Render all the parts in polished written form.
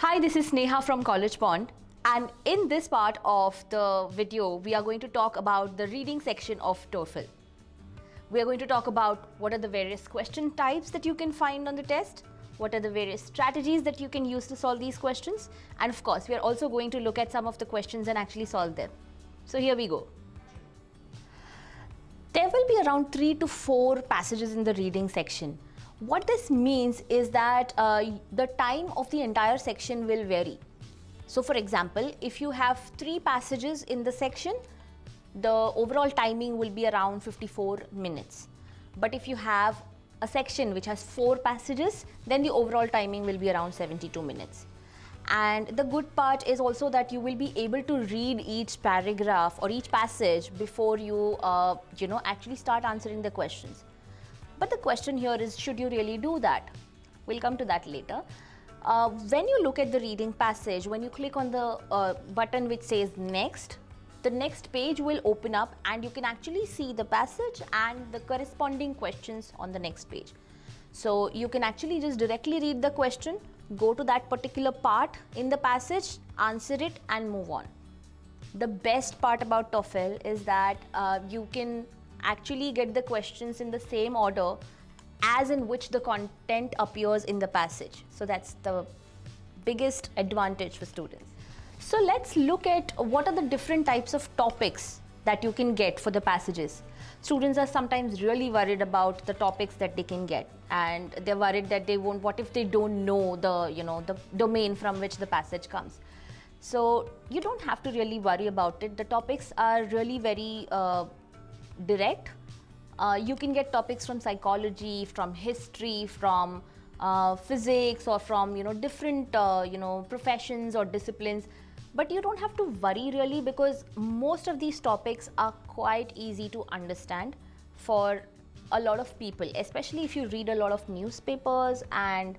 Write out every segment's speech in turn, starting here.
Hi, this is Sneha from College Pond, and in this part of the video, we are going to talk about the reading section of TOEFL. We are going to talk about what are the various question types that you can find on the test, what are the various strategies that you can use to solve these questions, and of course, we are also going to look at some of the questions and actually solve them. So here we go. There will be around 3 to 4 passages in the reading section. What this means is that the time of the entire section will vary. So for example, if you have 3 passages in the section, the overall timing will be around 54 minutes. But if you have a section which has 4 passages, then the overall timing will be around 72 minutes. And the good part is also that you will be able to read each paragraph or each passage before you actually start answering the questions. But the question here is, should you really do that? We'll come to that later. When you look at the reading passage, when you click on the button which says next, the next page will open up and you can actually see the passage and the corresponding questions on the next page. So you can actually just directly read the question, go to that particular part in the passage, answer it and move on. The best part about TOEFL is that you can actually get the questions in the same order as in which the content appears in the passage. So that's the biggest advantage for students. So let's look at what are the different types of topics that you can get for the passages. Students are sometimes really worried about the topics that they can get, and they're worried that they won't, what if they don't know the domain from which the passage comes. So you don't have to really worry about it. The topics are really very direct. You can get topics from psychology, from history, from physics, or from different professions or disciplines. But you don't have to worry really, because most of these topics are quite easy to understand for a lot of people, especially if you read a lot of newspapers and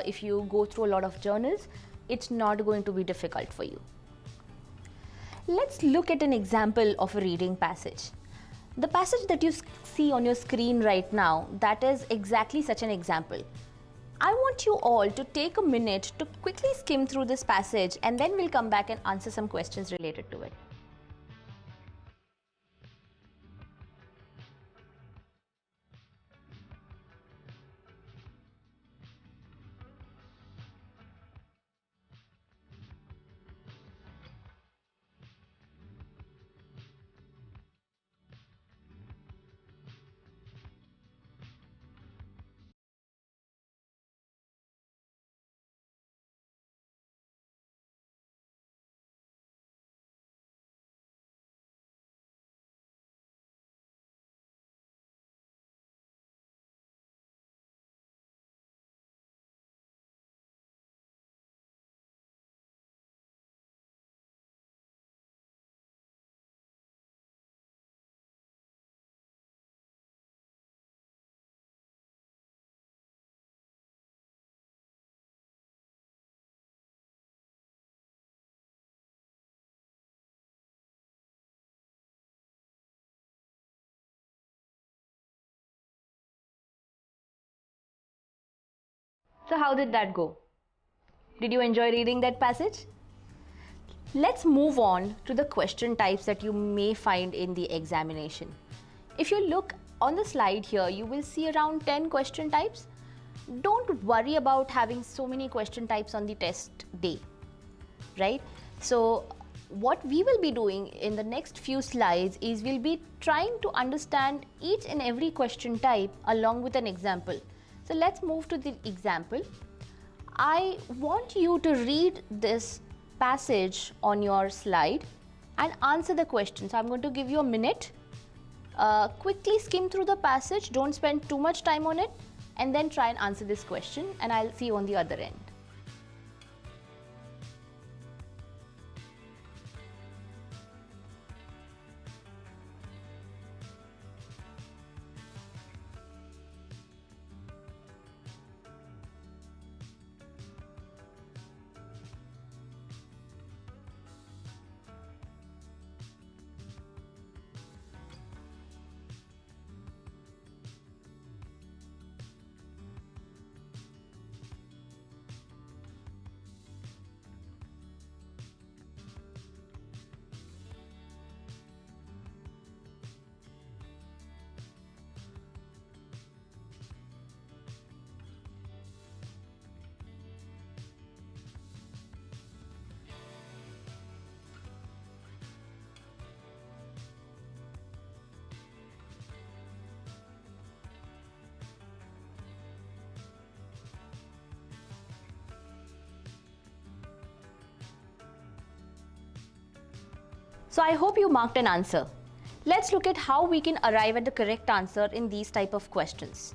if you go through a lot of journals. It's not going to be difficult for you. Let's look at an example of a reading passage. The passage that you see on your screen right now, that is exactly such an example. I want you all to take a minute to quickly skim through this passage, and then we'll come back and answer some questions related to it. So how did that go? Did you enjoy reading that passage? Let's move on to the question types that you may find in the examination. If you look on the slide here, you will see around 10 question types. Don't worry about having so many question types on the test day, right? So what we will be doing in the next few slides is we'll be trying to understand each and every question type along with an example. So let's move to the example. I want you to read this passage on your slide and answer the question. So I'm going to give you a minute. Quickly skim through the passage, don't spend too much time on it, and then try and answer this question, and I'll see you on the other end. So I hope you marked an answer. Let's look at how we can arrive at the correct answer in these type of questions.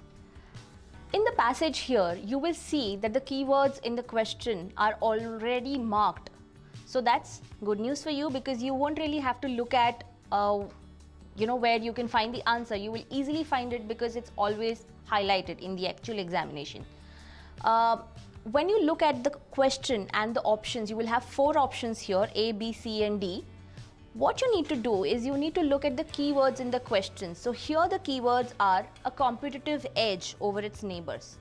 In the passage here, you will see that the keywords in the question are already marked. So that's good news for you, because you won't really have to look at where you can find the answer. You will easily find it because it's always highlighted in the actual examination. When you look at the question and the options, you will have 4 options here, A, B, C and D. What you need to do is you need to look at the keywords in the question. So here the keywords are a competitive edge over its neighbors.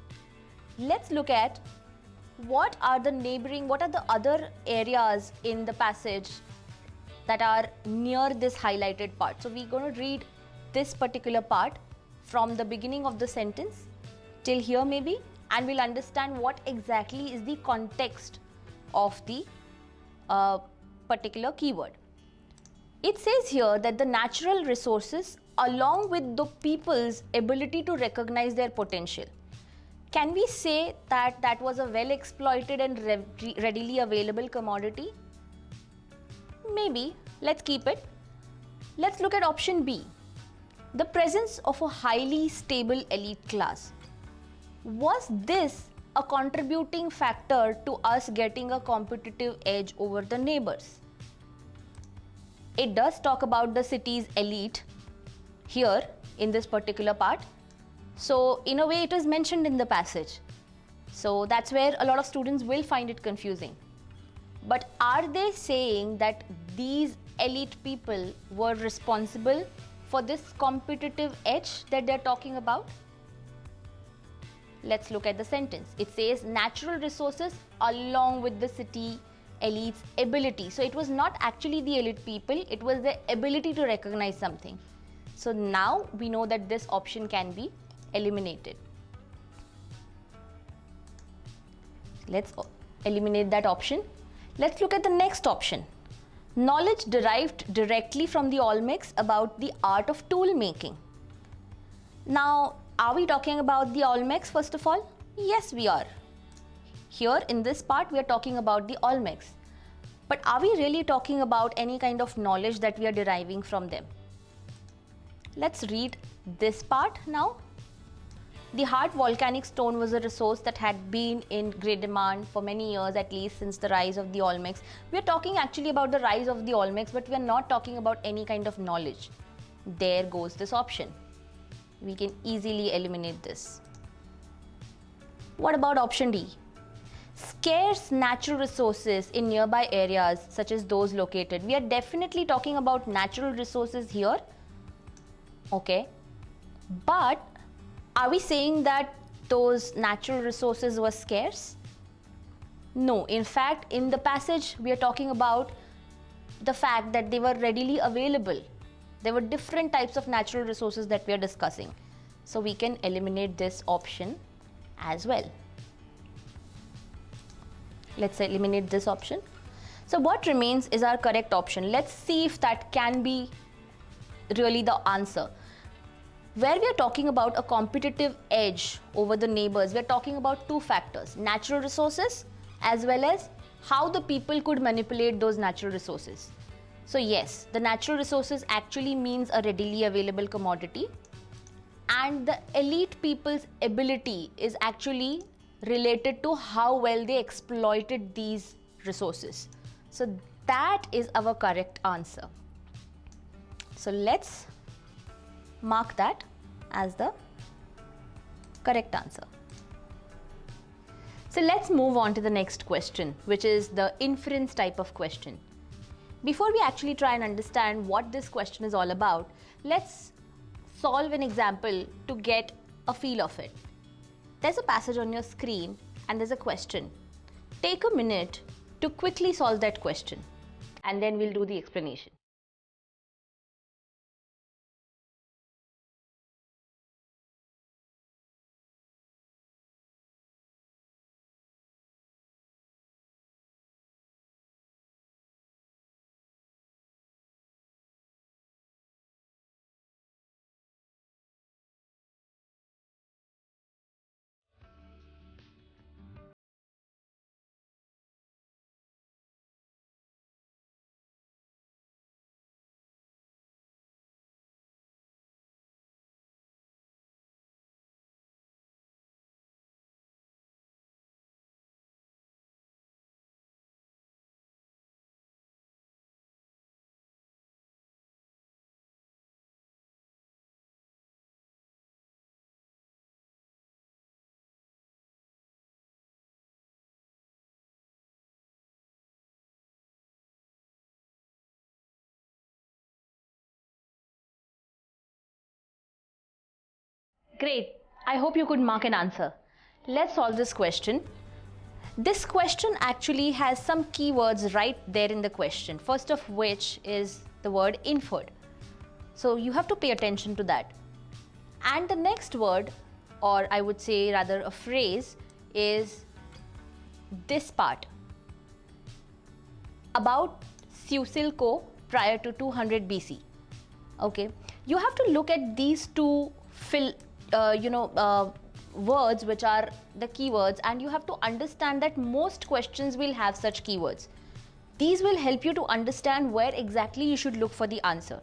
Let's look at what are the other areas in the passage that are near this highlighted part. So we're going to read this particular part from the beginning of the sentence till here maybe, and we'll understand what exactly is the context of the particular keyword. It says here that the natural resources along with the people's ability to recognize their potential. Can we say that that was a well exploited and readily available commodity? Maybe. Let's keep it. Let's look at option B. The presence of a highly stable elite class. Was this a contributing factor to us getting a competitive edge over the neighbors? It does talk about the city's elite here in this particular part. So in a way it is mentioned in the passage. So that's where a lot of students will find it confusing. But are they saying that these elite people were responsible for this competitive edge that they're talking about? Let's look at the sentence. It says natural resources along with the city elite's ability. So it was not actually the elite people, it was the ability to recognize something. So now we know that this option can be eliminated. Let's eliminate that option. Let's look at the next option. Knowledge derived directly from the Olmecs about the art of tool making. Now, are we talking about the Olmecs first of all? Yes, we are. Here in this part, we are talking about the Olmecs. But are we really talking about any kind of knowledge that we are deriving from them? Let's read this part now. The hard volcanic stone was a resource that had been in great demand for many years, at least since the rise of the Olmecs. We are talking actually about the rise of the Olmecs, but we are not talking about any kind of knowledge. There goes this option. We can easily eliminate this. What about option D? Scarce natural resources in nearby areas such as those located. We are definitely talking about natural resources here. Okay. But are we saying that those natural resources were scarce? No. In fact, in the passage, we are talking about the fact that they were readily available. There were different types of natural resources that we are discussing. So we can eliminate this option as well. Let's eliminate this option. So what remains is our correct option. Let's see if that can be really the answer. Where we are talking about a competitive edge over the neighbors, we are talking about 2 factors: natural resources as well as how the people could manipulate those natural resources. So yes, the natural resources actually means a readily available commodity, and the elite people's ability is actually related to how well they exploited these resources. So that is our correct answer. So let's mark that as the correct answer. So let's move on to the next question, which is the inference type of question. Before we actually try and understand what this question is all about, let's solve an example to get a feel of it. There's a passage on your screen and there's a question. Take a minute to quickly solve that question, and then we'll do the explanation. Great. I hope you could mark an answer. Let's solve this question. This question actually has some keywords right there in the question, first of which is the word inferred. So you have to pay attention to that. And the next word, or I would say rather a phrase, is this part. About Siusilco prior to 200 BC. Okay, you have to look at these two words which are the keywords, and you have to understand that most questions will have such keywords. These will help you to understand where exactly you should look for the answer.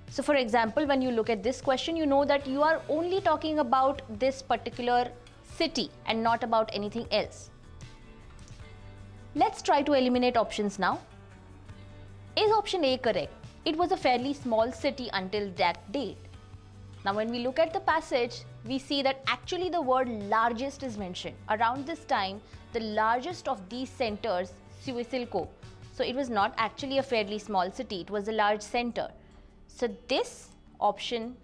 So for example, when you look at this question, you know that you are only talking about this particular city and not about anything else. Let's try to eliminate options now. Is option A correct? It was a fairly small city until that date. Now when we look at the passage, we see that actually the word largest is mentioned. Around this time, the largest of these centers, Siusilco. So it was not actually a fairly small city, it was a large center. So this option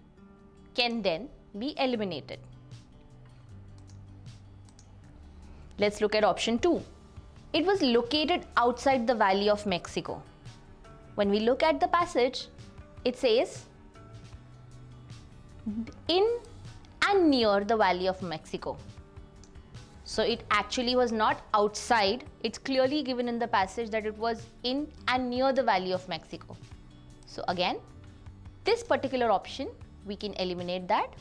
can then be eliminated. Let's look at option 2. It was located outside the Valley of Mexico. When we look at the passage, it says in and near the Valley of Mexico. So it actually was not outside. It's clearly given in the passage that it was in and near the Valley of Mexico. So again, this particular option, we can eliminate that.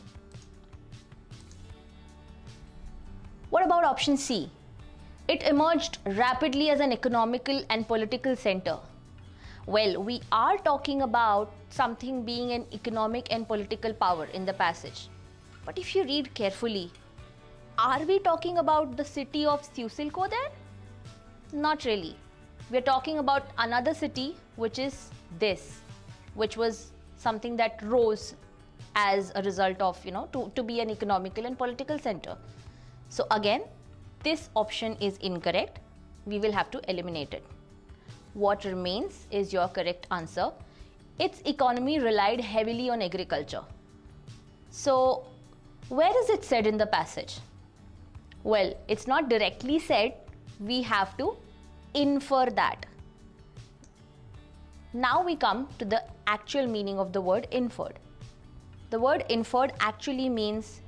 What about option C? It emerged rapidly as an economical and political center. Well, we are talking about something being an economic and political power in the passage. But if you read carefully, are we talking about the city of Siusilco there? Not really. We are talking about another city, which is this, which was something that rose as a result of, to be an economical and political center. So again, this option is incorrect. We will have to eliminate it. What remains is your correct answer. Its economy relied heavily on agriculture. So where is it said in the passage? Well, it's not directly said. We have to infer that. Now we come to the actual meaning of the word inferred. The word inferred actually means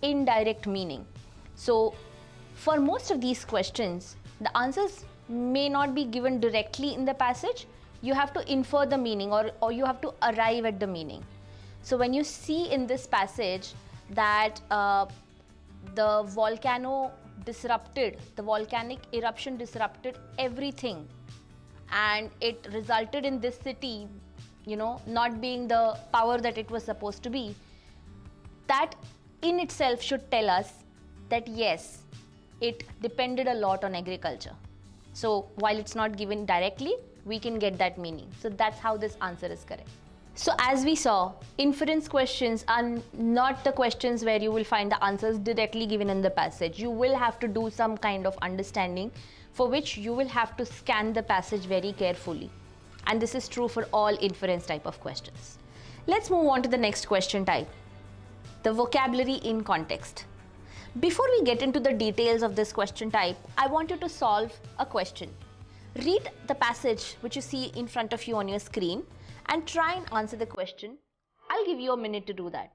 indirect meaning. So for most of these questions, the answers may not be given directly in the passage. You have to infer the meaning, or you have to arrive at the meaning. So when you see in this passage that the volcanic eruption disrupted everything, and it resulted in this city, not being the power that it was supposed to be, that in itself should tell us that yes, it depended a lot on agriculture. So while it's not given directly, we can get that meaning. So that's how this answer is correct. So as we saw, inference questions are not the questions where you will find the answers directly given in the passage. You will have to do some kind of understanding, for which you will have to scan the passage very carefully. And this is true for all inference type of questions. Let's move on to the next question type, the vocabulary in context. Before we get into the details of this question type, I want you to solve a question. Read the passage which you see in front of you on your screen and try and answer the question. I'll give you a minute to do that.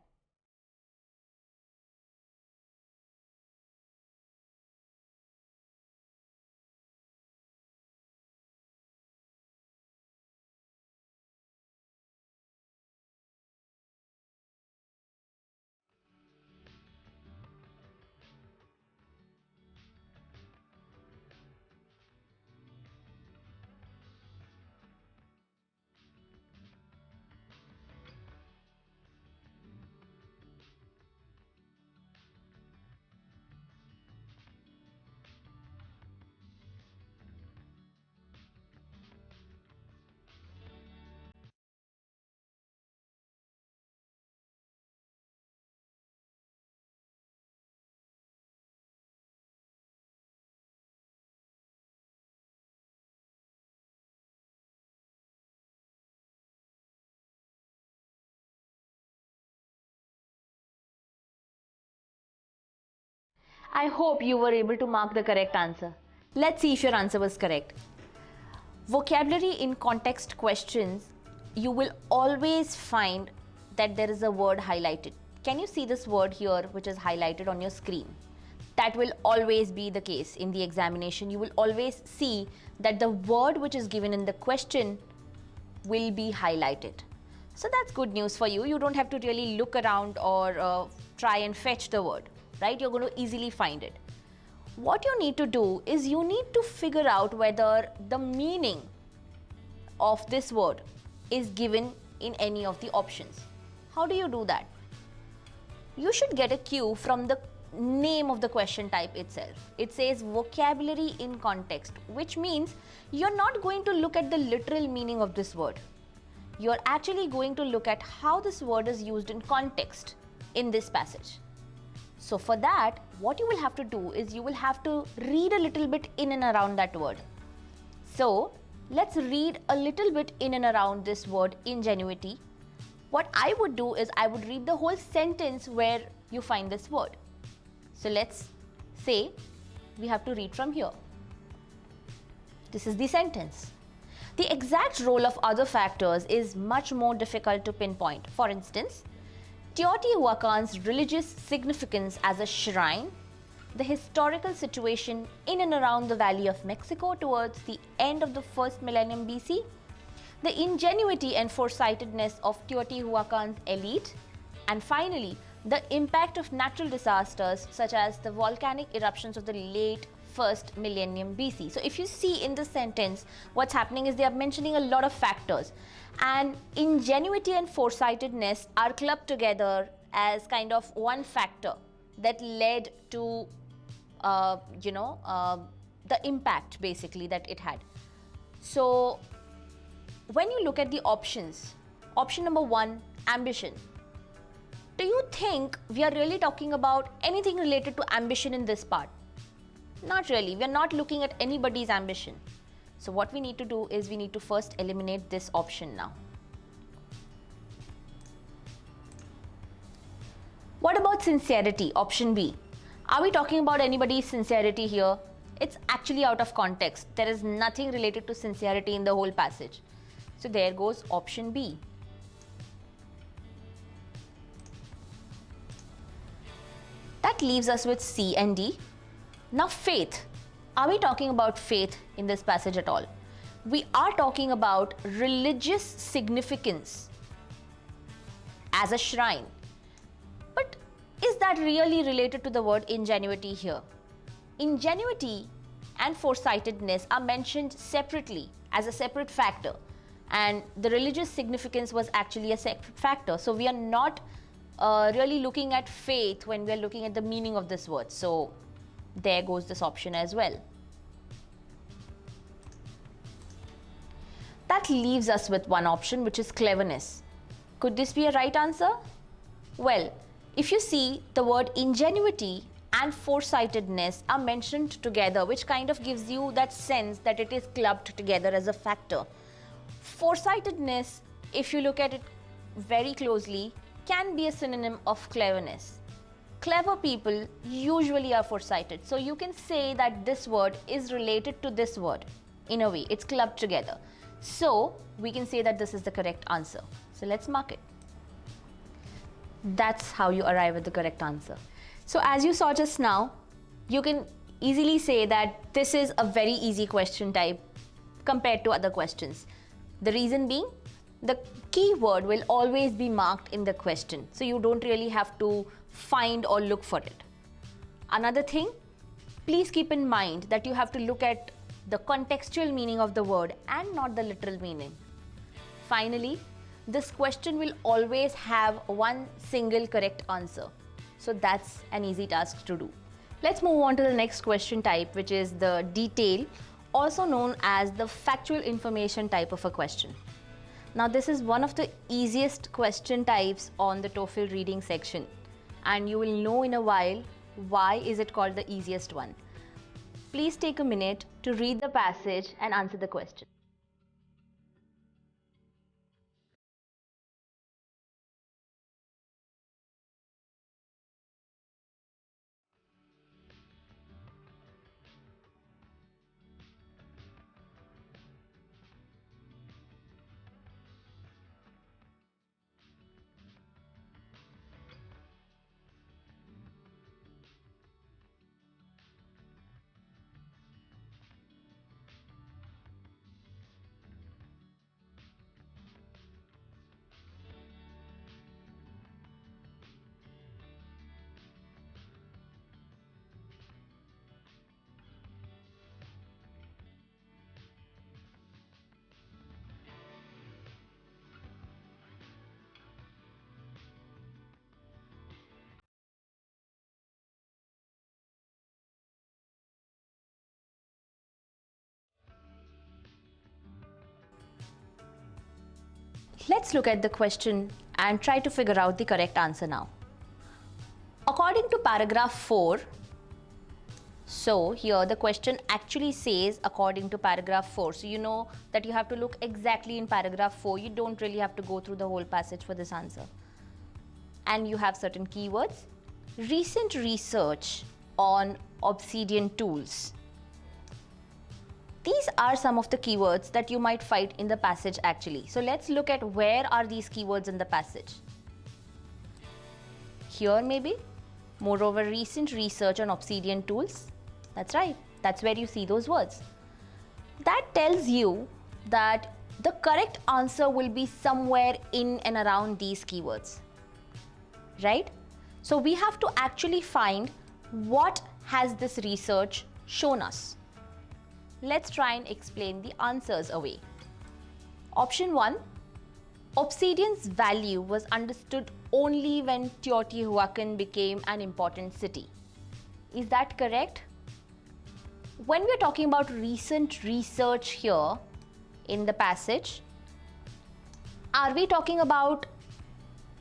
I hope you were able to mark the correct answer. Let's see if your answer was correct. Vocabulary in context questions, you will always find that there is a word highlighted. Can you see this word here which is highlighted on your screen? That will always be the case in the examination. You will always see that the word which is given in the question will be highlighted. So that's good news for you. You don't have to really look around or try and fetch the word, right? You're going to easily find it. What you need to do is you need to figure out whether the meaning of this word is given in any of the options. How do you do that? You should get a cue from the name of the question type itself. It says vocabulary in context, which means you're not going to look at the literal meaning of this word. You're actually going to look at how this word is used in context in this passage. So for that, what you will have to do is you will have to read a little bit in and around that word. So let's read a little bit in and around this word ingenuity. What I would do is I would read the whole sentence where you find this word. So let's say we have to read from here. This is the sentence. The exact role of other factors is much more difficult to pinpoint. For instance, Teotihuacan's religious significance as a shrine, the historical situation in and around the Valley of Mexico towards the end of the first millennium BC, the ingenuity and foresightedness of Teotihuacan's elite, and finally, the impact of natural disasters such as the volcanic eruptions of the late first millennium BC. So if you see in this sentence, what's happening is they are mentioning a lot of factors, and ingenuity and foresightedness are clubbed together as kind of one factor that led to the impact basically that it had. So when you look at the options, option number 1, ambition. Do you think we are really talking about anything related to ambition in this part? Not really. We are not looking at anybody's ambition. So what we need to do is we need to first eliminate this option now. What about sincerity? Option B. Are we talking about anybody's sincerity here? It's actually out of context. There is nothing related to sincerity in the whole passage. So there goes option B. That leaves us with C and D. Now faith. Are we talking about faith in this passage at all? We are talking about religious significance as a shrine. But is that really related to the word ingenuity here? Ingenuity and foresightedness are mentioned separately as a separate factor, and the religious significance was actually a separate factor. So we are not really looking at faith when we are looking at the meaning of this word. So there goes this option as well. That leaves us with one option, which is cleverness. Could this be a right answer? Well, if you see, the word ingenuity and foresightedness are mentioned together, which kind of gives you that sense that it is clubbed together as a factor. Foresightedness, if you look at it very closely, can be a synonym of cleverness. Clever people usually are foresighted. So you can say that this word is related to this word. In a way, it's clubbed together. So we can say that this is the correct answer. So let's mark it. That's how you arrive at the correct answer. So as you saw just now, you can easily say that this is a very easy question type compared to other questions. The reason being, the keyword will always be marked in the question. So you don't really have to find or look for it. Another thing, please keep in mind that you have to look at the contextual meaning of the word and not the literal meaning. Finally, this question will always have one single correct answer. So that's an easy task to do. Let's move on to the next question type, which is the detail, also known as the factual information type of a question. Now this is one of the easiest question types on the TOEFL reading section, and you will know in a while why is it called the easiest one. Please take a minute to read the passage and answer the question. Let's look at the question and try to figure out the correct answer now. According to paragraph 4, so here the question actually says according to paragraph 4. So you know that you have to look exactly in paragraph 4. You don't really have to go through the whole passage for this answer. And you have certain keywords. Recent research on obsidian tools. These are some of the keywords that you might find in the passage actually. So let's look at where are these keywords in the passage. Here maybe. Moreover, recent research on obsidian tools. That's right. That's where you see those words. That tells you that the correct answer will be somewhere in and around these keywords. Right? So we have to actually find what has this research shown us. Let's try and explain the answers away. Option 1, obsidian's value was understood only when Teotihuacan became an important city. Is that correct? When we're talking about recent research here in the passage, are we talking about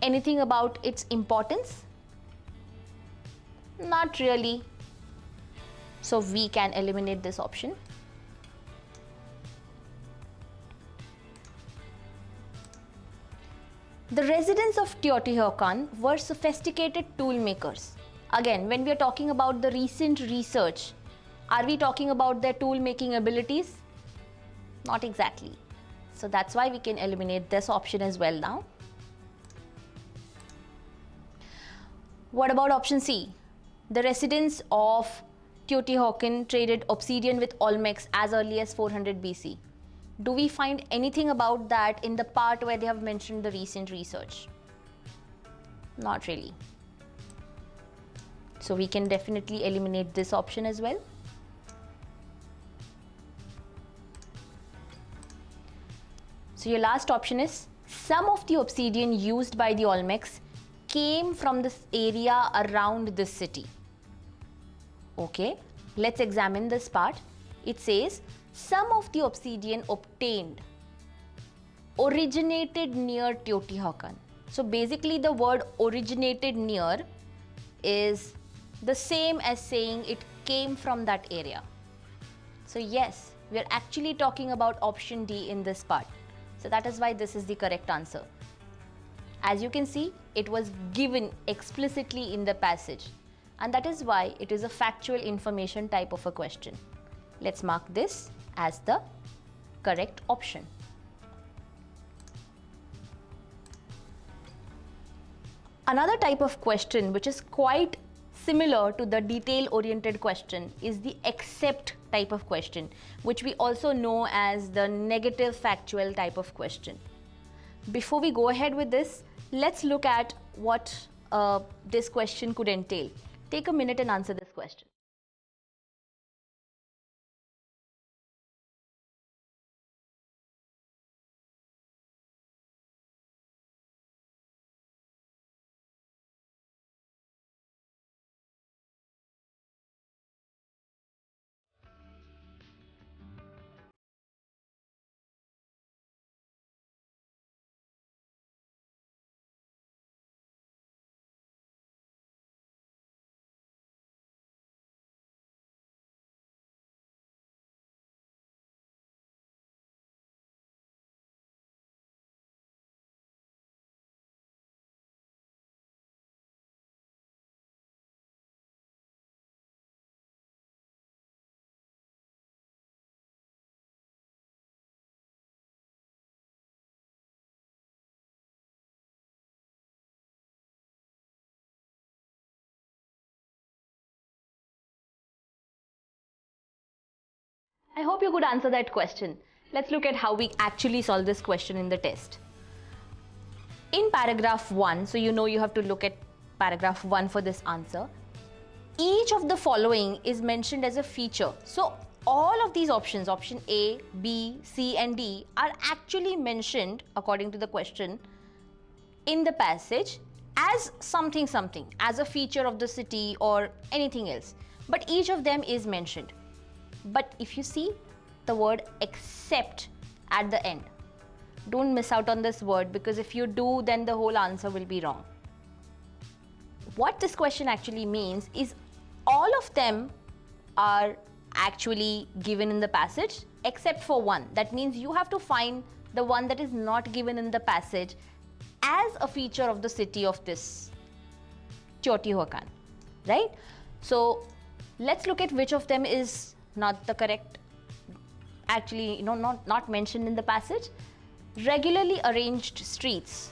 anything about its importance? Not really. So we can eliminate this option. The residents of Teotihuacan were sophisticated tool makers. Again, when we are talking about the recent research, are we talking about their tool making abilities? Not exactly. So that's why we can eliminate this option as well now. What about option C? The residents of Teotihuacan traded obsidian with Olmecs as early as 400 BC. Do we find anything about that in the part where they have mentioned the recent research? Not really. So we can definitely eliminate this option as well. So your last option is some of the obsidian used by the Olmecs came from this area around this city. Okay, let's examine this part. It says some of the obsidian obtained originated near Teotihuacan. So basically the word originated near is the same as saying it came from that area. So yes, we are actually talking about option D in this part. So that is why this is the correct answer. As you can see, it was given explicitly in the passage, and that is why it is a factual information type of a question. Let's mark this as the correct option. Another type of question which is quite similar to the detail-oriented question is the except type of question, which we also know as the negative factual type of question. Before we go ahead with this, let's look at what this question could entail. Take a minute and answer this question. I hope you could answer that question. Let's look at how we actually solve this question in the test. In paragraph 1, so you know you have to look at paragraph 1 for this answer. Each of the following is mentioned as a feature. So all of these options, option A, B, C and D, are actually mentioned according to the question in the passage as something, as a feature of the city or anything else. But each of them is mentioned. But if you see the word except at the end, Don't miss out on this word, because if you do, then the whole answer will be wrong. What this question actually means is all of them are actually given in the passage except for one. That means you have to find the one that is not given in the passage as a feature of the city of this Teotihuacan, right? So let's look at which of them is not the correct, actually, not mentioned in the passage. Regularly arranged streets.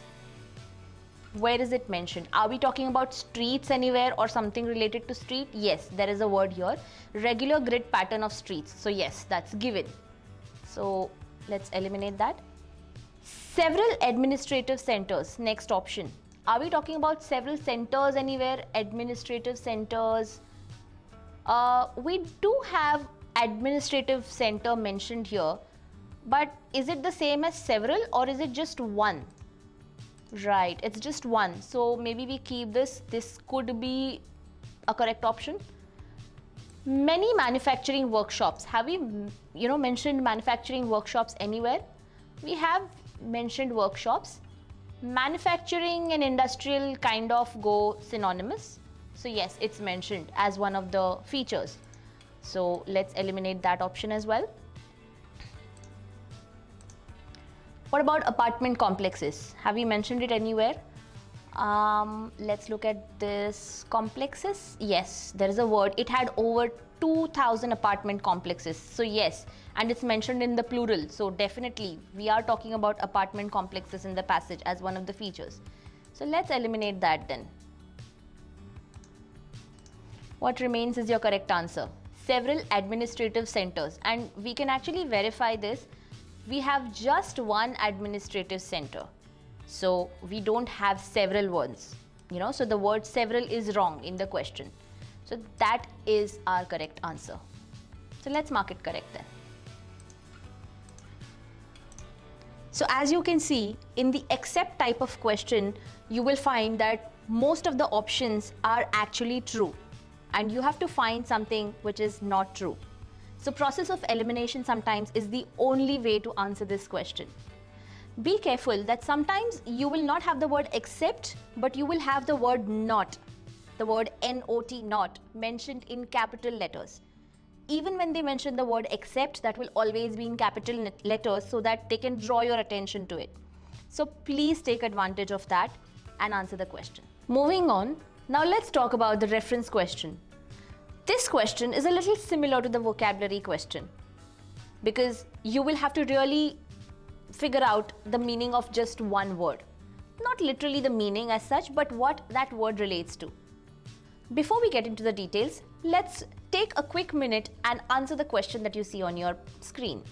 Where is it mentioned? Are we talking about streets anywhere or something related to street? Yes, there is a word here. Regular grid pattern of streets. So yes, that's given. So let's eliminate that. Several administrative centers. Next option. Are we talking about several centers anywhere? Administrative centers. We do have administrative center mentioned here, but is it the same as several or is it just one? Right, it's just one. So maybe we keep this. This could be a correct option. Many manufacturing workshops. Have we, mentioned manufacturing workshops anywhere? We have mentioned workshops. Manufacturing and industrial kind of go synonymous. So yes, it's mentioned as one of the features. So let's eliminate that option as well. What about apartment complexes? Have we mentioned it anywhere? Let's look at this. Complexes. Yes, there is a word. It had over 2,000 apartment complexes. So yes, and it's mentioned in the plural. So definitely we are talking about apartment complexes in the passage as one of the features. So let's eliminate that then. What remains is your correct answer. Several administrative centers, and we can actually verify this. We have just one administrative center, so we don't have several ones, so the word several is wrong in the question. So that is our correct answer. So let's mark it correct then. So as you can see, in the except type of question, you will find that most of the options are actually true, and you have to find something which is not true. So process of elimination sometimes is the only way to answer this question. Be careful that sometimes you will not have the word except, but you will have the word not, the word not, not, mentioned in capital letters. Even when they mention the word except, that will always be in capital letters so that they can draw your attention to it. So please take advantage of that and answer the question. Moving on, now let's talk about the reference question. This question is a little similar to the vocabulary question because you will have to really figure out the meaning of just one word. Not literally the meaning as such, but what that word relates to. Before we get into the details, let's take a quick minute and answer the question that you see on your screen.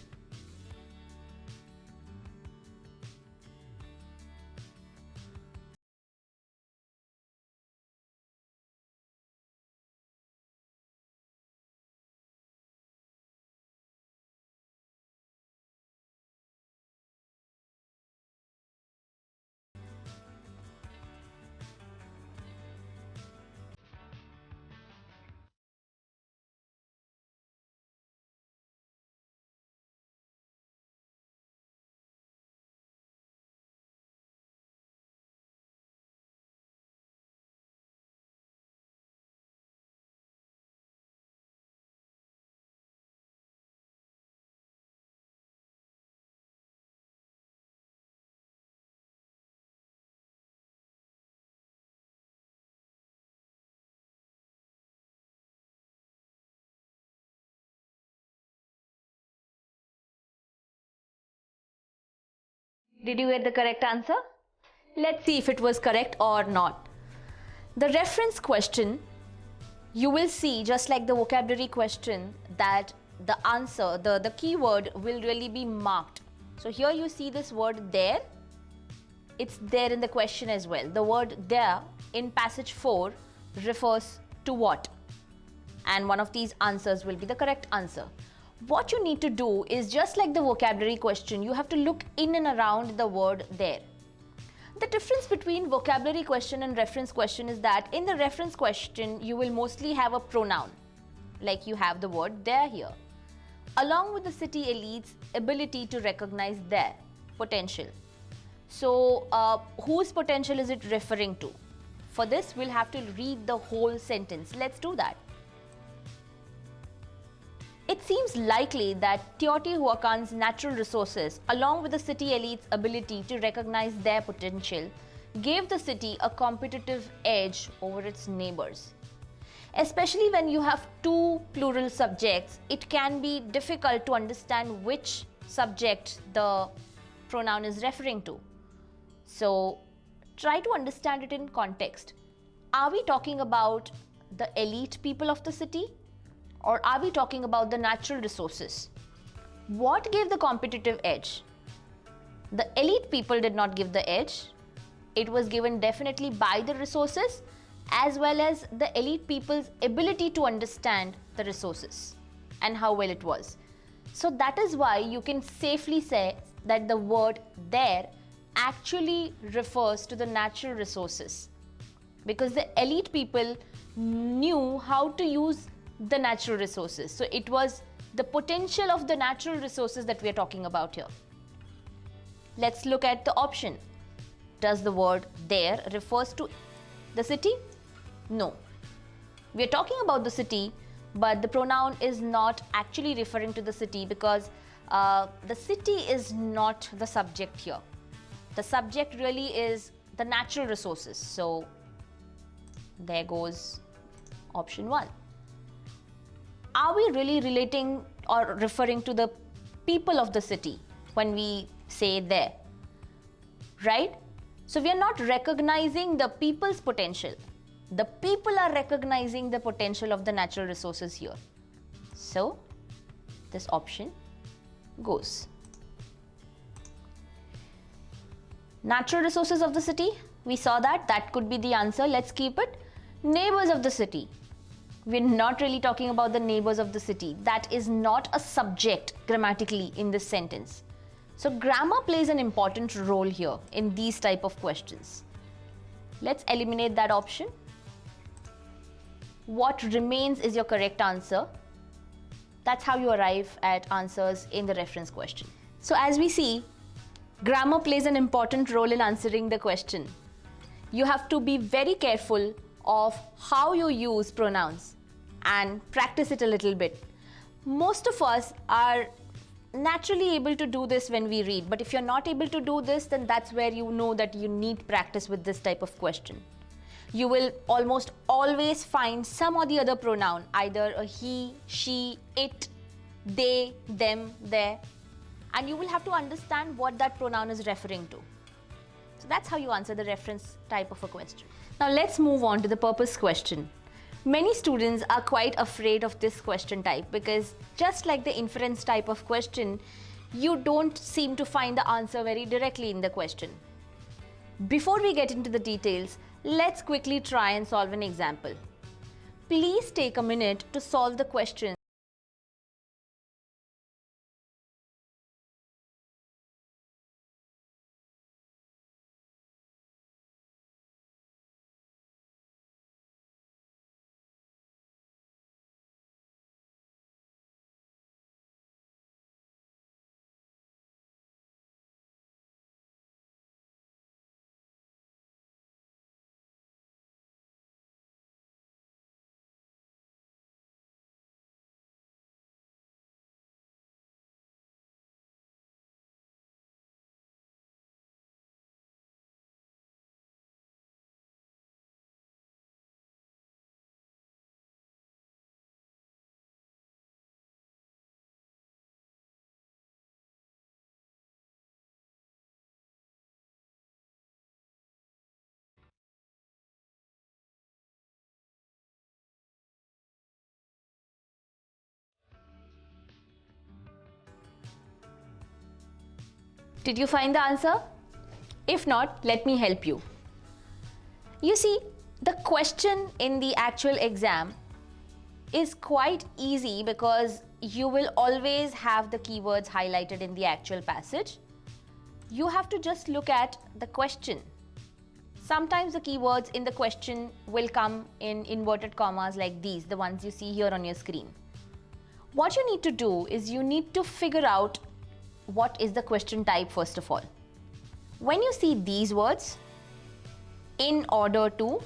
Did you get the correct answer? Let's see if it was correct or not. The reference question, you will see, just like the vocabulary question, that the answer, the keyword will really be marked. So here you see this word there. It's there in the question as well. The word there in passage 4 refers to what? And one of these answers will be the correct answer. What you need to do is, just like the vocabulary question, you have to look in and around the word there. The difference between vocabulary question and reference question is that in the reference question, you will mostly have a pronoun, like you have the word there here, along with the city elite's ability to recognize there. potential. So whose potential is it referring to? For this, we'll have to read the whole sentence. Let's do that. It seems likely that Teotihuacan's natural resources, along with the city elite's ability to recognize their potential, gave the city a competitive edge over its neighbors. Especially when you have two plural subjects, it can be difficult to understand which subject the pronoun is referring to. So try to understand it in context. Are we talking about the elite people of the city? Or are we talking about the natural resources? What gave the competitive edge? The elite people did not give the edge. It was given definitely by the resources as well as the elite people's ability to understand the resources and how well it was. So that is why you can safely say that the word there actually refers to the natural resources, because the elite people knew how to use the natural resources. So it was the potential of the natural resources that we are talking about here. Let's look at the option. Does the word there refers to the city? No. We are talking about the city, but the pronoun is not actually referring to the city because the city is not the subject here. The subject really is the natural resources. So there goes option 1. Are we really relating or referring to the people of the city when we say there? Right? So we are not recognizing the people's potential. The people are recognizing the potential of the natural resources here. So this option goes. Natural resources of the city, we saw that could be the answer. Let's keep it. Neighbors of the city. We're not really talking about the neighbors of the city. That is not a subject grammatically in this sentence. So grammar plays an important role here in these type of questions. Let's eliminate that option. What remains is your correct answer. That's how you arrive at answers in the reference question. So as we see, grammar plays an important role in answering the question. You have to be very careful of how you use pronouns and practice it a little bit. Most of us are naturally able to do this when we read, but if you're not able to do this, then that's where you know that you need practice with this type of question. You will almost always find some or the other pronoun, either a he, she, it, they, them, their, and you will have to understand what that pronoun is referring to. So that's how you answer the reference type of a question. Now let's move on to the purpose question. Many students are quite afraid of this question type because just like the inference type of question, you don't seem to find the answer very directly in the question. Before we get into the details, let's quickly try and solve an example. Please take a minute to solve the question. Did you find the answer? If not, let me help you. You see, the question in the actual exam is quite easy because you will always have the keywords highlighted in the actual passage. You have to just look at the question. Sometimes the keywords in the question will come in inverted commas like these, the ones you see here on your screen. What you need to do is you need to figure out what is the question type first of all. When you see these words, in order to,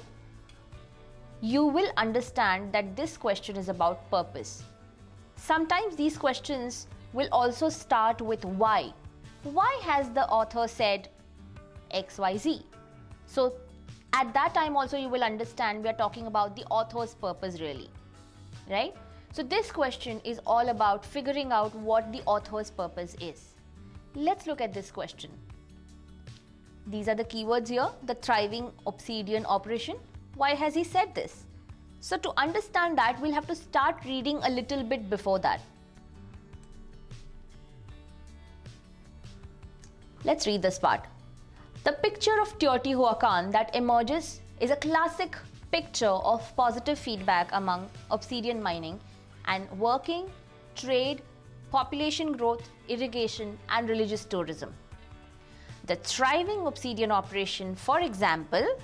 you will understand that this question is about purpose. Sometimes these questions will also start with why. Why has the author said XYZ? So at that time also you will understand we are talking about the author's purpose really, right? So this question is all about figuring out what the author's purpose is. Let's look at this question. These are the keywords here, the thriving obsidian operation. Why has he said this? So to understand that, we'll have to start reading a little bit before that. Let's read this part. The picture of Teotihuacan that emerges is a classic picture of positive feedback among obsidian mining and working, trade, population growth, irrigation, and religious tourism. The thriving obsidian operation, for example,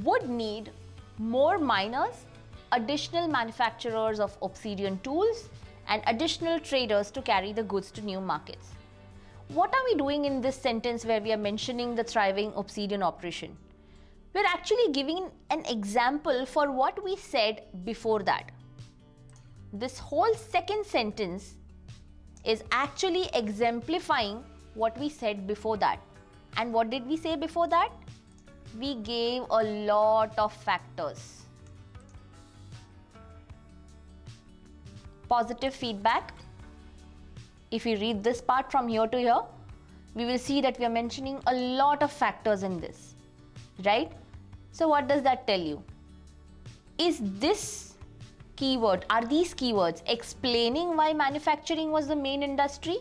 would need more miners, additional manufacturers of obsidian tools, and additional traders to carry the goods to new markets. What are we doing in this sentence where we are mentioning the thriving obsidian operation? We're actually giving an example for what we said before that. This whole second sentence is actually exemplifying what we said before that. And what did we say before that? We gave a lot of factors. Positive feedback. If we read this part from here to here, we will see that we are mentioning a lot of factors in this, right? So what does that tell you? Is this keyword, are these keywords explaining why manufacturing was the main industry?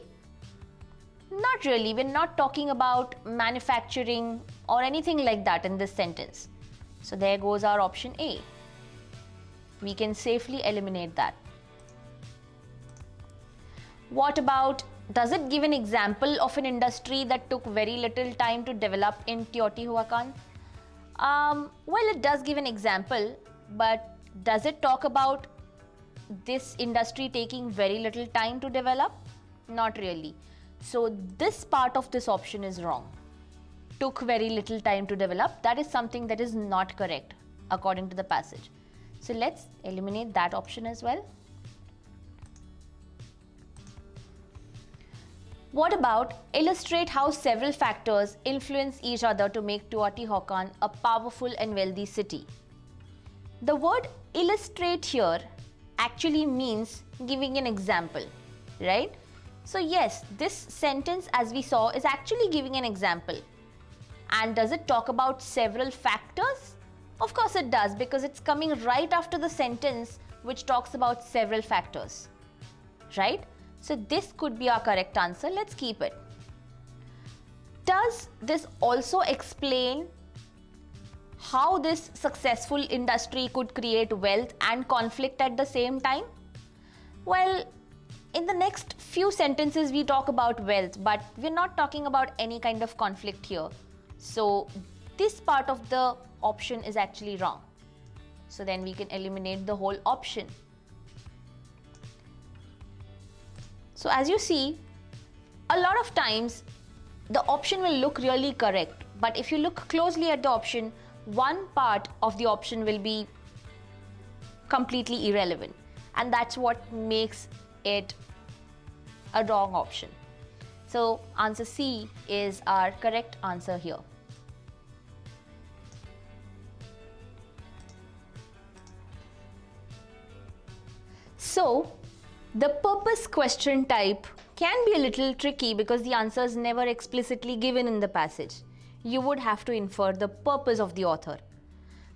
Not really. We're not talking about manufacturing or anything like that in this sentence. So there goes our option A. We can safely eliminate that. What about, does it give an example of an industry that took very little time to develop in Teotihuacan? Well, it does give an example, but does it talk about this industry taking very little time to develop? Not really. So this part of this option is wrong. Took very little time to develop. That is something that is not correct according to the passage. So let's eliminate that option as well. What about illustrate how several factors influence each other to make Teotihuacan a powerful and wealthy city? The word illustrate here actually means giving an example, right? So yes, this sentence as we saw is actually giving an example. And does it talk about several factors? Of course it does, because it's coming right after the sentence which talks about several factors, right? So this could be our correct answer. Let's keep it. Does this also explain how this successful industry could create wealth and conflict at the same time? Well, in the next few sentences we talk about wealth, but we're not talking about any kind of conflict here. So this part of the option is actually wrong. So then we can eliminate the whole option. So as you see, a lot of times the option will look really correct, but if you look closely at the option, one part of the option will be completely irrelevant, and that's what makes it a wrong option. So answer C is our correct answer here. So the purpose question type can be a little tricky because the answer is never explicitly given in the passage. You would have to infer the purpose of the author.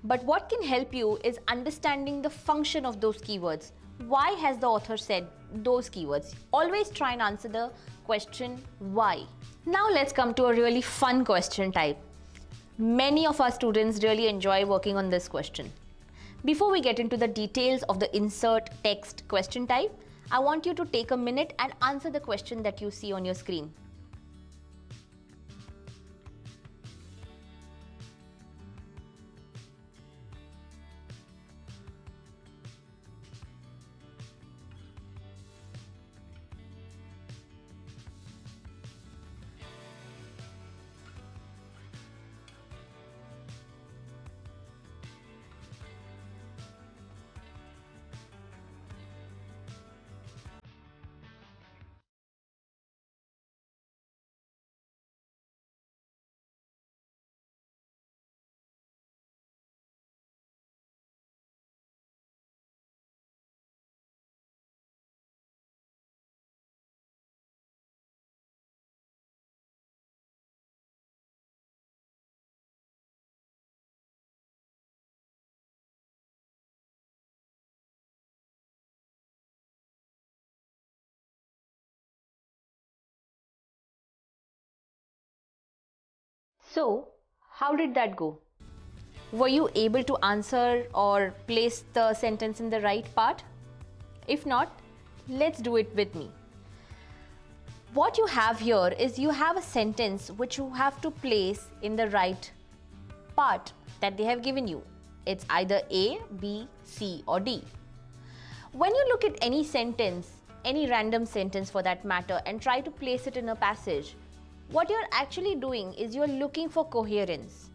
But what can help you is understanding the function of those keywords. Why has the author said those keywords? Always try and answer the question why. Now let's come to a really fun question type. Many of our students really enjoy working on this question. Before we get into the details of the insert text question type, I want you to take a minute and answer the question that you see on your screen. So, how did that go? Were you able to answer or place the sentence in the right part? If not, let's do it with me. What you have here is you have a sentence which you have to place in the right part that they have given you. It's either A, B, C or D. When you look at any sentence, any random sentence for that matter, and try to place it in a passage, what you're actually doing is you're looking for coherence.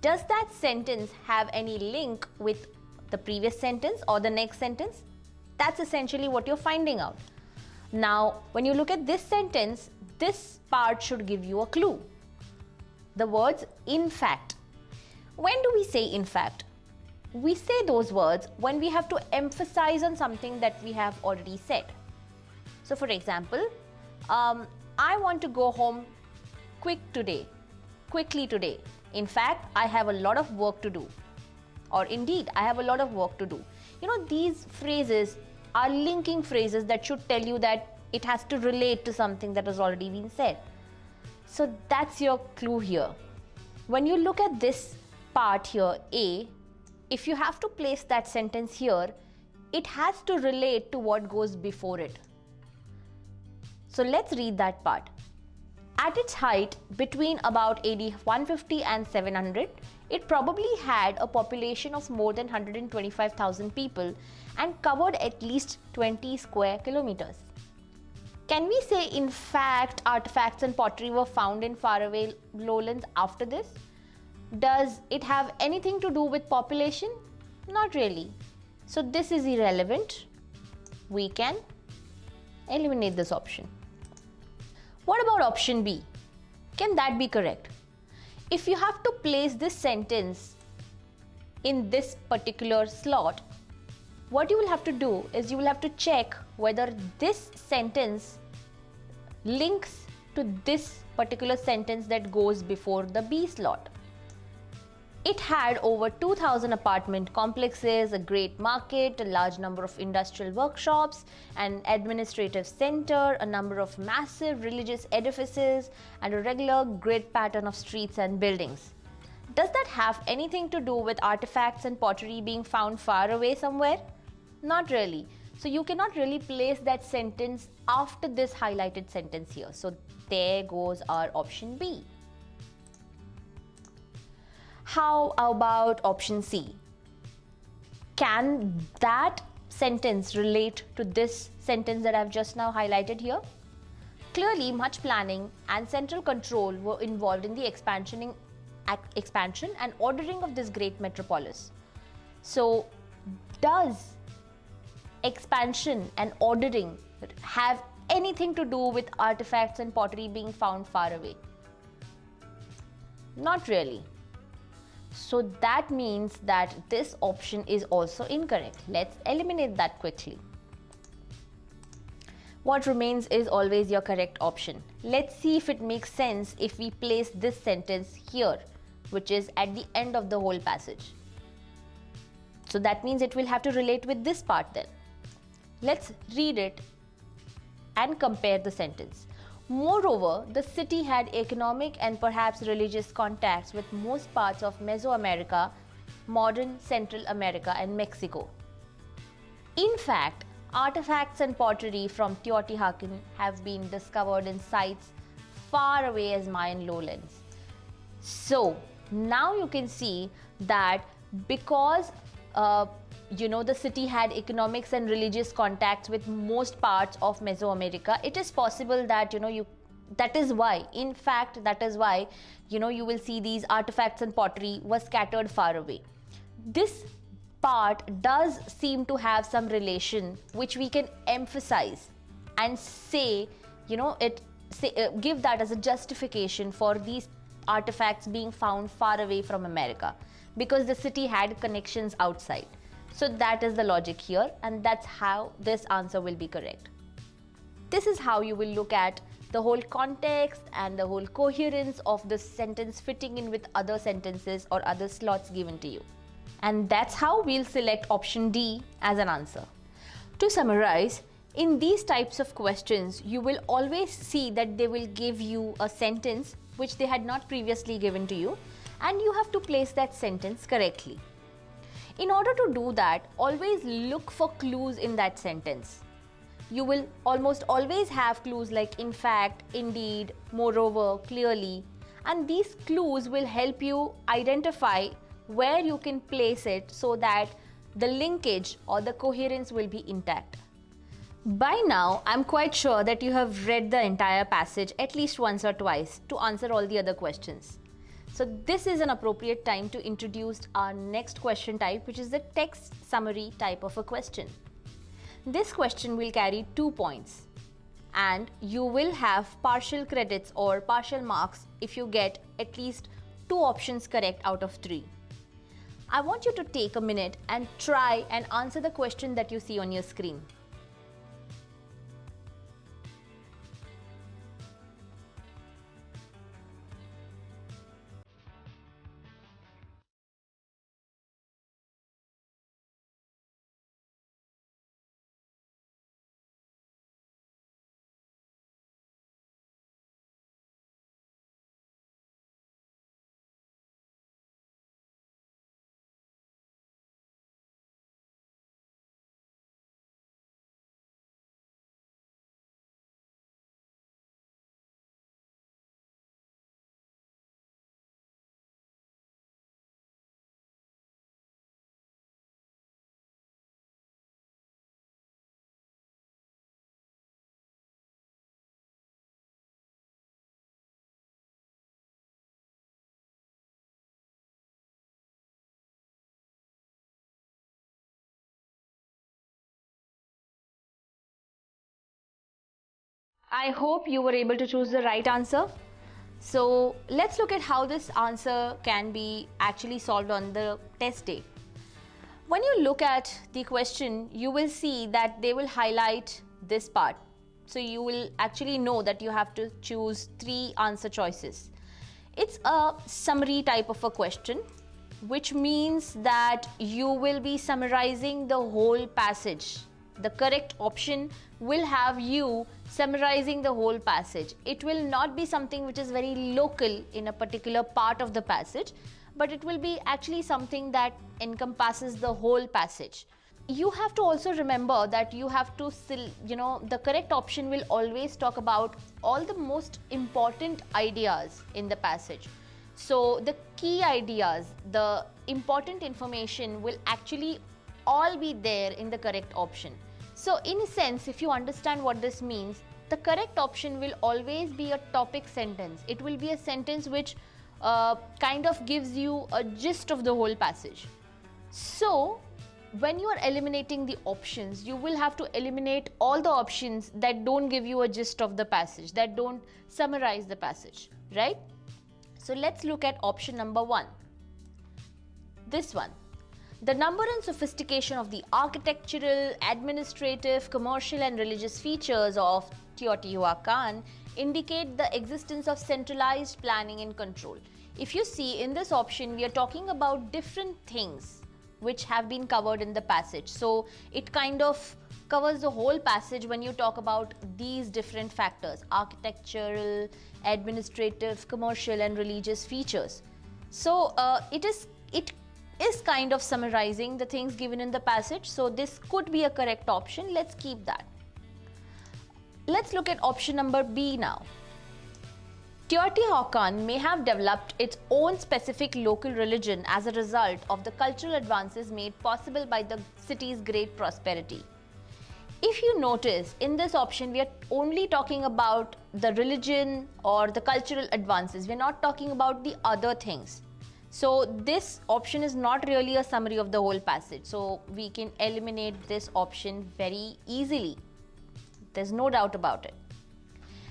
Does that sentence have any link with the previous sentence or the next sentence? That's essentially what you're finding out. Now, when you look at this sentence, this part should give you a clue. The words in fact. When do we say in fact? We say those words when we have to emphasize on something that we have already said. So for example, I want to go home quickly today. In fact, I have a lot of work to do. Or indeed, I have a lot of work to do. These phrases are linking phrases that should tell you that it has to relate to something that has already been said. So that's your clue here. When you look at this part here, A, if you have to place that sentence here, it has to relate to what goes before it. So let's read that part. At its height, between about AD 150 and 700, it probably had a population of more than 125,000 people and covered at least 20 square kilometers. Can we say, in fact, artifacts and pottery were found in faraway lowlands after this? Does it have anything to do with population? Not really. So this is irrelevant. We can eliminate this option. What about option B? Can that be correct? If you have to place this sentence in this particular slot, what you will have to do is you will have to check whether this sentence links to this particular sentence that goes before the B slot. It had over 2,000 apartment complexes, a great market, a large number of industrial workshops, an administrative center, a number of massive religious edifices, and a regular grid pattern of streets and buildings. Does that have anything to do with artifacts and pottery being found far away somewhere? Not really. So you cannot really place that sentence after this highlighted sentence here. So there goes our option B. How about option C? Can that sentence relate to this sentence that I've just now highlighted here? Clearly, much planning and central control were involved in the expansion and ordering of this great metropolis. So, does expansion and ordering have anything to do with artifacts and pottery being found far away? Not really. So that means that this option is also incorrect. Let's eliminate that quickly. What remains is always your correct option. Let's see if it makes sense if we place this sentence here, which is at the end of the whole passage. So that means it will have to relate with this part then. Let's read it and compare the sentence. Moreover, the city had economic and perhaps religious contacts with most parts of Mesoamerica, modern Central America, and Mexico. In fact, artifacts and pottery from Teotihuacan have been discovered in sites far away as Mayan lowlands. So, now you can see that because the city had economics and religious contacts with most parts of Mesoamerica, it is possible that that is why you will see these artifacts and pottery were scattered far away. This part does seem to have some relation which we can emphasize and say, give that as a justification for these artifacts being found far away from America, because the city had connections outside. So that is the logic here, and that's how this answer will be correct. This is how you will look at the whole context and the whole coherence of the sentence fitting in with other sentences or other slots given to you. And that's how we'll select option D as an answer. To summarize, in these types of questions, you will always see that they will give you a sentence which they had not previously given to you, and you have to place that sentence correctly. In order to do that, always look for clues in that sentence. You will almost always have clues like in fact, indeed, moreover, clearly, and these clues will help you identify where you can place it so that the linkage or the coherence will be intact. By now, I'm quite sure that you have read the entire passage at least once or twice to answer all the other questions. So this is an appropriate time to introduce our next question type, which is the text summary type of a question. This question will carry 2 points and you will have partial credits or partial marks if you get at least 2 options correct out of 3. I want you to take a minute and try and answer the question that you see on your screen. I hope you were able to choose the right answer. So let's look at how this answer can be actually solved on the test day. When you look at the question, you will see that they will highlight this part. So you will actually know that you have to choose 3 answer choices. It's a summary type of a question, which means that you will be summarizing the whole passage. The correct option will have you summarizing the whole passage. It will not be something which is very local in a particular part of the passage, but it will be actually something that encompasses the whole passage. You have to also remember that you have to still, the correct option will always talk about all the most important ideas in the passage. So the key ideas, the important information will actually all be there in the correct option. So in a sense, if you understand what this means, the correct option will always be a topic sentence. It will be a sentence which kind of gives you a gist of the whole passage. So when you are eliminating the options, you will have to eliminate all the options that don't give you a gist of the passage, that don't summarize the passage, right? So let's look at option number 1. This one. The number and sophistication of the architectural, administrative, commercial and religious features of Teotihuacan indicate the existence of centralized planning and control. If you see in this option, we are talking about different things which have been covered in the passage. So it kind of covers the whole passage when you talk about these different factors: architectural, administrative, commercial and religious features. So it is kind of summarizing the things given in the passage. So this could be a correct option. Let's keep that. Let's look at option number B now. Teotihuacan may have developed its own specific local religion as a result of the cultural advances made possible by the city's great prosperity. If you notice, in this option, we are only talking about the religion or the cultural advances. We are not talking about the other things. So this option is not really a summary of the whole passage. So we can eliminate this option very easily. There's no doubt about it.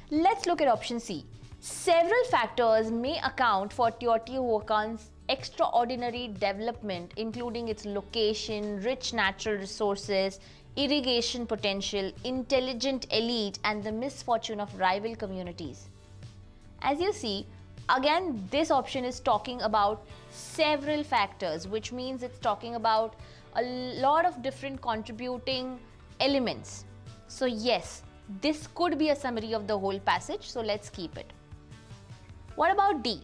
Let's look at option C. Several factors may account for Teotihuacan's extraordinary development, including its location, rich natural resources, irrigation potential, intelligent elite, and the misfortune of rival communities. As you see, again, this option is talking about several factors, which means it's talking about a lot of different contributing elements. So yes, this could be a summary of the whole passage, so let's keep it. What about D?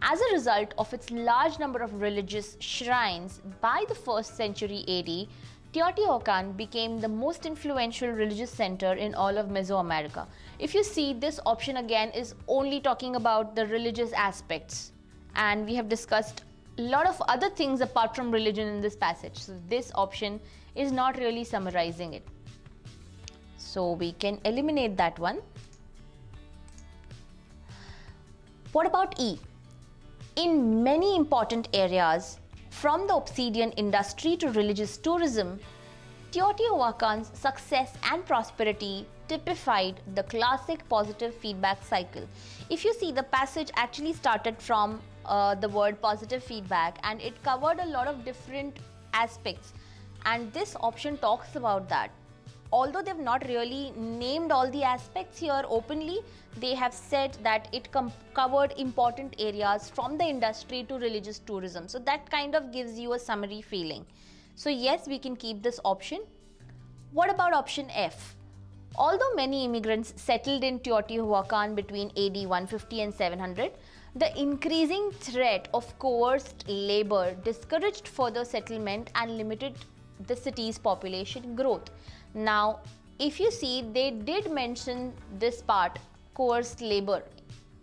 As a result of its large number of religious shrines, by the 1st century AD, Teotihuacan became the most influential religious center in all of Mesoamerica. If you see, this option again is only talking about the religious aspects, and we have discussed a lot of other things apart from religion in this passage. So this option is not really summarizing it. So we can eliminate that one. What about E? In many important areas, from the obsidian industry to religious tourism, Teotihuacan's success and prosperity typified the classic positive feedback cycle. If you see, the passage actually started from the word positive feedback, and it covered a lot of different aspects, and this option talks about that. Although they've not really named all the aspects here openly, they have said that it covered important areas from the industry to religious tourism. So that kind of gives you a summary feeling. So yes, we can keep this option. What about option F? Although many immigrants settled in Teotihuacan between AD 150 and 700, the increasing threat of coerced labor discouraged further settlement and limited the city's population growth. Now, if you see, they did mention this part, coerced labor.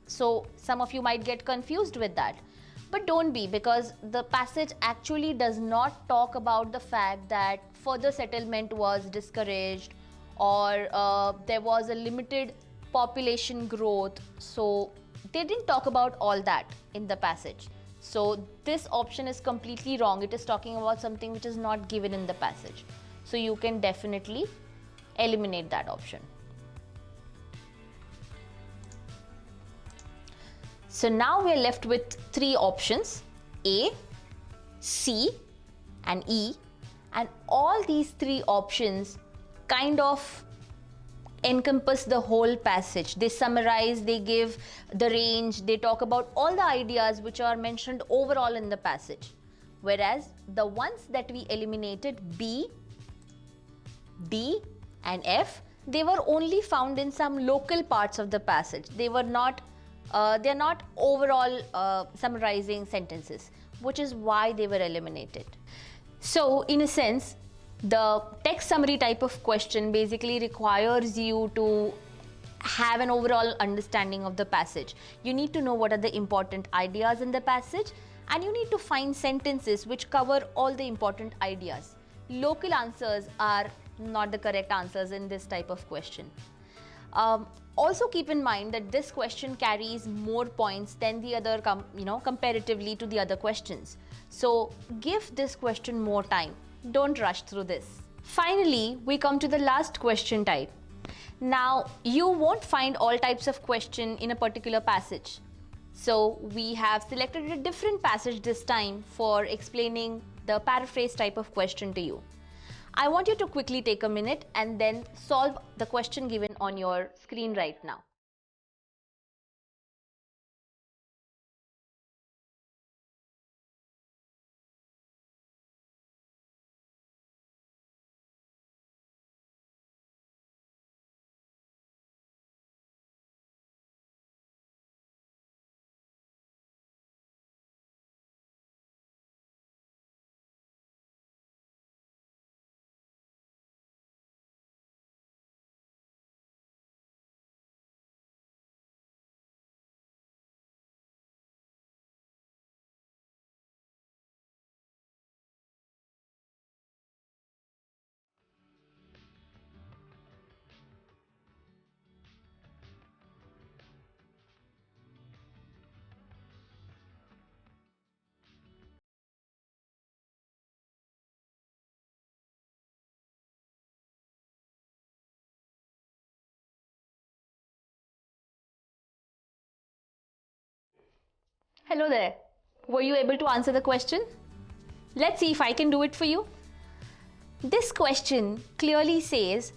So some of you might get confused with that. But don't be, because the passage actually does not talk about the fact that further settlement was discouraged or there was a limited population growth. So they didn't talk about all that in the passage. So this option is completely wrong. It is talking about something which is not given in the passage. So you can definitely eliminate that option. So now we are left with 3 options, A, C and E, and all these 3 options kind of encompass the whole passage. They summarize, they give the range, they talk about all the ideas which are mentioned overall in the passage. Whereas the ones that we eliminated, B, D and F, they were only found in some local parts of the passage. They were not they're not overall summarizing sentences, which is why they were eliminated. So in a sense, the text summary type of question basically requires you to have an overall understanding of the passage. You need to know what are the important ideas in the passage, and you need to find sentences which cover all the important ideas. Local answers are not the correct answers in this type of question. Also keep in mind that this question carries more points than the other, comparatively to the other questions. So give this question more time. Don't rush through this. Finally, we come to the last question type. Now, you won't find all types of question in a particular passage. So we have selected a different passage this time for explaining the paraphrase type of question to you. I want you to quickly take a minute and then solve the question given on your screen right now. Hello there. Were you able to answer the question? Let's see if I can do it for you. This question clearly says,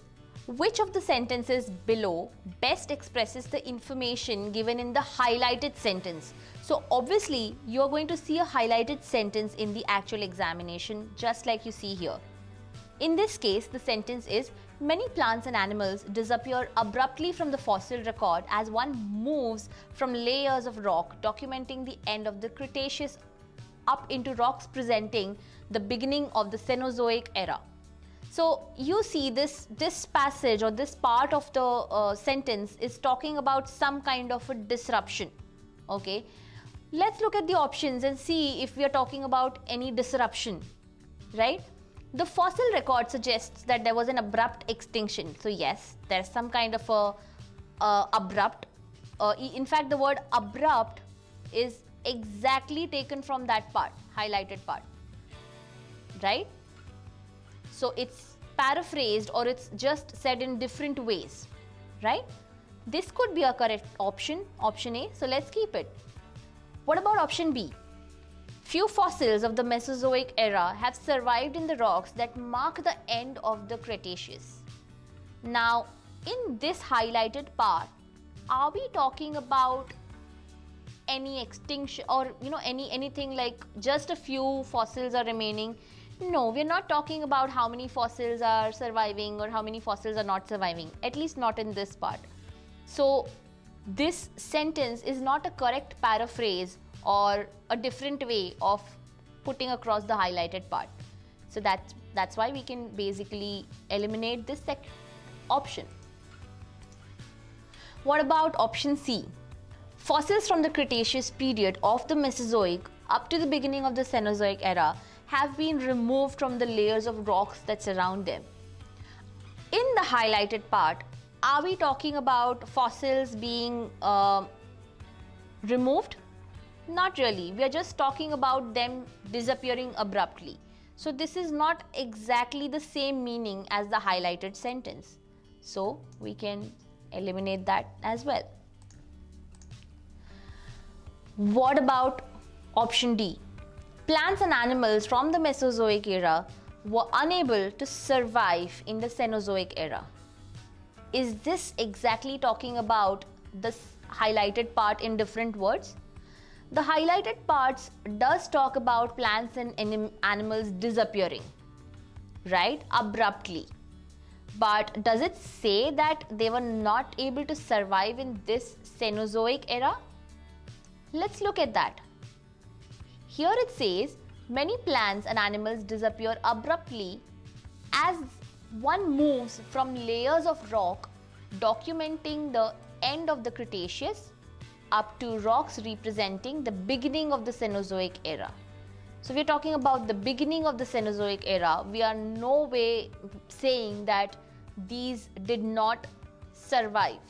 which of the sentences below best expresses the information given in the highlighted sentence? So obviously, you're going to see a highlighted sentence in the actual examination, just like you see here. In this case, the sentence is, many plants and animals disappear abruptly from the fossil record as one moves from layers of rock documenting the end of the Cretaceous up into rocks presenting the beginning of the Cenozoic era. So you see this passage or this part of the sentence is talking about some kind of a disruption. Okay, let's look at the options and see if we are talking about any disruption, right? The fossil record suggests that there was an abrupt extinction. So yes, there's some kind of a abrupt. In fact, the word abrupt is exactly taken from that part, highlighted part, right? So it's paraphrased or it's just said in different ways, right? This could be a correct option, option A. So let's keep it. What about option B? Few fossils of the Mesozoic era have survived in the rocks that mark the end of the Cretaceous. Now, in this highlighted part, are we talking about any extinction or anything like just a few fossils are remaining? No, we're not talking about how many fossils are surviving or how many fossils are not surviving, at least not in this part. So this sentence is not a correct paraphrase or a different way of putting across the highlighted part. So that's why we can basically eliminate this option. What about option C? Fossils from the Cretaceous period of the Mesozoic up to the beginning of the Cenozoic era have been removed from the layers of rocks that surround them. In the highlighted part, are we talking about fossils being removed? Not really. We are just talking about them disappearing abruptly. So this is not exactly the same meaning as the highlighted sentence. So we can eliminate that as well. What about option D? Plants and animals from the Mesozoic era were unable to survive in the Cenozoic era. Is this exactly talking about the highlighted part in different words? The highlighted parts does talk about plants and animals disappearing, right? Abruptly. But does it say that they were not able to survive in this Cenozoic era? Let's look at that. Here it says, many plants and animals disappear abruptly as one moves from layers of rock documenting the end of the Cretaceous up to rocks representing the beginning of the Cenozoic era. So we're talking about the beginning of the Cenozoic era. We are no way saying that these did not survive.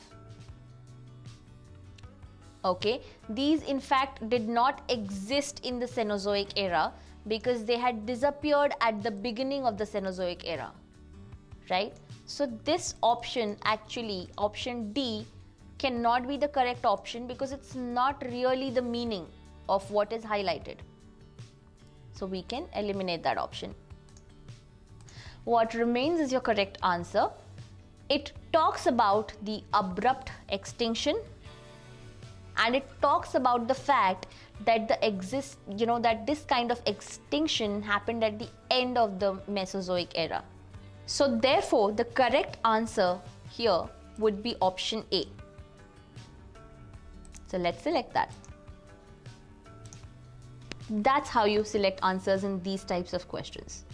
Okay, these in fact did not exist in the Cenozoic era because they had disappeared at the beginning of the Cenozoic era, right? So this option, actually option D, cannot be the correct option because it's not really the meaning of what is highlighted. So we can eliminate that option. What remains is your correct answer. It talks about the abrupt extinction, and it talks about the fact that that this kind of extinction happened at the end of the Mesozoic era. So therefore, the correct answer here would be option A. So let's select that. That's how you select answers in these types of questions.